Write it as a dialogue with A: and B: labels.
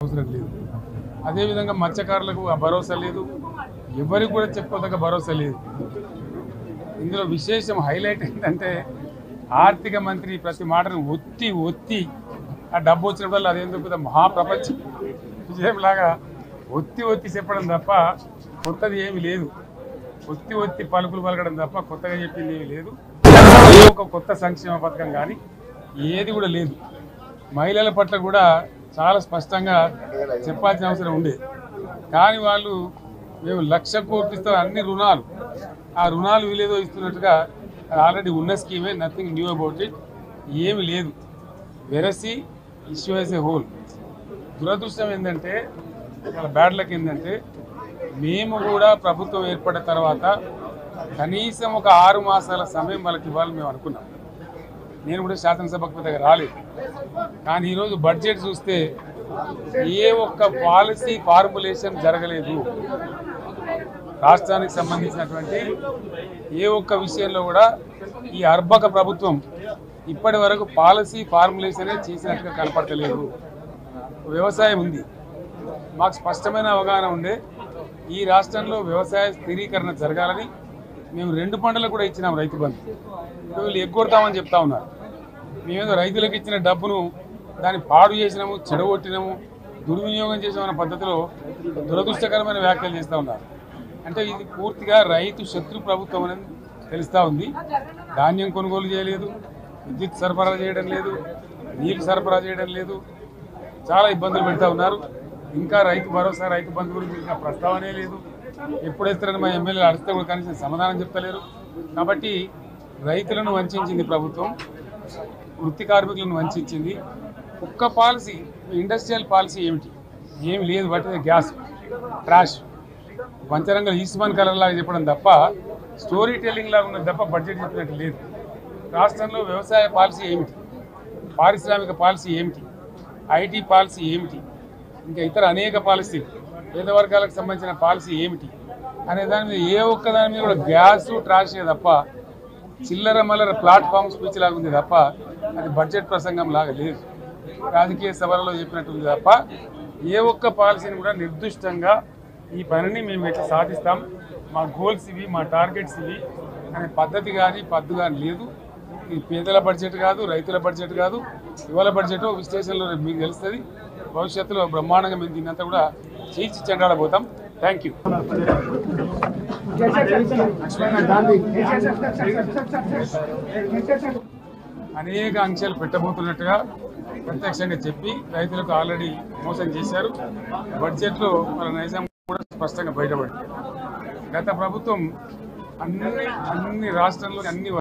A: అవసరం లేదు. అదేవిధంగా మత్స్యకారులకు ఆ భరోసా లేదు, ఎవరికి కూడా చెప్పుకోదగ్గ భరోసా లేదు. ఇందులో విశేషం హైలైట్ ఏంటంటే ఆర్థిక మంత్రి ప్రతి మాటను ఒత్తి ఆ డబ్బు వచ్చినప్పుడు అదేందుకు పెద్ద మహాప్రపంచ విజయంలాగా ఒత్తి చెప్పడం తప్ప కొత్తది ఏమి లేదు. ఒత్తి పలుకులు పలకడం తప్ప కొత్తగా చెప్పింది ఏమి లేదు. ఒక కొత్త సంక్షేమ పథకం కానీ ఏది కూడా లేదు. మహిళల పట్ల కూడా చాలా స్పష్టంగా చెప్పాల్సిన అవసరం ఉండేది. కానీ వాళ్ళు మేము 1,00,000 కోట్లు ఇస్తాం, అన్ని రుణాలు, ఆ రుణాలు వీలేదో ఇస్తున్నట్టుగా ఆల్రెడీ ఉన్న స్కీమే, నథింగ్ న్యూ అబౌట్ ఇట్, ఏమి లేదు. వెరసి ఇష్యూ యాజ్ ఏ హోల్. దురదృష్టం ఏంటంటే, వాళ్ళ బ్యాడ్ లక్ ఏంటంటే, మేము కూడా ప్రభుత్వం ఏర్పడిన తర్వాత కనీసం ఒక 6 మాసాల సమయం వాళ్ళకి ఇవ్వాలని మేము అనుకున్నాం. నేను కూడా శాసనసభకు దగ్గర రాలేదు. కానీ ఈరోజు బడ్జెట్ చూస్తే ఏ ఒక్క పాలసీ ఫార్ములేషన్ జరగలేదు. రాష్ట్రానికి సంబంధించినటువంటి ఏ ఒక్క విషయంలో కూడా ఈ అర్భక ప్రభుత్వం ఇప్పటి వరకు పాలసీ ఫార్ములేషనే చేసినట్టుగా కనపడతలేదు. వ్యవసాయం ఉంది, మాకు స్పష్టమైన అవగాహన ఉండే ఈ రాష్ట్రంలో వ్యవసాయ స్థిరీకరణ జరగాలని మేము 2 పంటలు కూడా ఇచ్చినాం రైతు బంధు. వీళ్ళు ఎగ్గొడతామని చెప్తా ఉన్నారు. మేమేదో రైతులకు ఇచ్చిన డబ్బును దాన్ని పాడు చేసినాము, చెడగొట్టినాము, దుర్వినియోగం చేసామన్న పద్ధతిలో దురదృష్టకరమైన వ్యాఖ్యలు చేస్తూ ఉన్నారు. అంటే ఇది పూర్తిగా రైతు శత్రు ప్రభుత్వం అనేది తెలుస్తూ ఉంది. ధాన్యం కొనుగోలు చేయలేదు, విద్యుత్ సరఫరా చేయడం లేదు, నీరు సరఫరా చేయడం లేదు, చాలా ఇబ్బందులు పెడతా ఉన్నారు. ఇంకా రైతు భరోసా, రైతు బంధు గురించి ఇంకా ప్రస్తావనే లేదు. ఎప్పుడేస్తారని మా ఎమ్మెల్యేలు అడిగితే కూడా కనీసం సమాధానం చెప్తలేరు. కాబట్టి రైతులను వంచింది ప్రభుత్వం, వృత్తి కార్మికులను వంచింది. ఒక్క పాలసీ, ఇండస్ట్రియల్ పాలసీ ఏమిటి? ఏమి లేదు. బట్టి గ్యాస్ ట్రాష్ పంచరంగ ఈస్మాన్ కలర్ లాగా చెప్పడం తప్ప, స్టోరీ టెల్లింగ్ లాగా ఉన్నది తప్ప బడ్జెట్ చెప్పినట్టు లేదు. రాష్ట్రంలో వ్యవసాయ పాలసీ ఏమిటి, పారిశ్రామిక పాలసీ ఏమిటి, ఐటీ పాలసీ ఏమిటి, ఇంకా ఇతర అనేక పాలసీలు, పేద వర్గాలకు సంబంధించిన పాలసీ ఏమిటి అనే దాని మీద ఏ ఒక్క దాని మీద కూడా గ్యాస్ ట్రాషే తప్ప, చిల్లర మల్లర ప్లాట్ఫామ్ స్పీచ్ లాగా ఉంది తప్ప అది బడ్జెట్ ప్రసంగం లాగా లేదు. రాజకీయ సభలలో చెప్పినట్టుంది తప్ప ఏ ఒక్క పాలసీని కూడా నిర్దిష్టంగా ఈ పనిని మేము ఎట్లా సాధిస్తాం, మా గోల్స్ ఇవి, మా టార్గెట్స్ ఇవి అనే పద్ధతి కానీ పద్దు కానీ లేదు. ఇది పేదల బడ్జెట్ కాదు, రైతుల బడ్జెట్ కాదు, యువల బడ్జెట్. విశ్లేషణలో మీకు తెలుస్తుంది. భవిష్యత్తులో బ్రహ్మాండంగా మేము దీన్నంతా కూడా చీల్చి చెండాడబోతాం. Thank you. అనేక ఆంక్షలు పెట్టబోతున్నట్టుగా ప్రత్యక్షంగా చెప్పి రైతులకు ఆల్రెడీ మోసం చేశారు. బడ్జెట్లో వాళ్ళ నైజం కూడా స్పష్టంగా బయటపడింది. గత ప్రభుత్వం అన్ని రాష్ట్రాల్లో అన్ని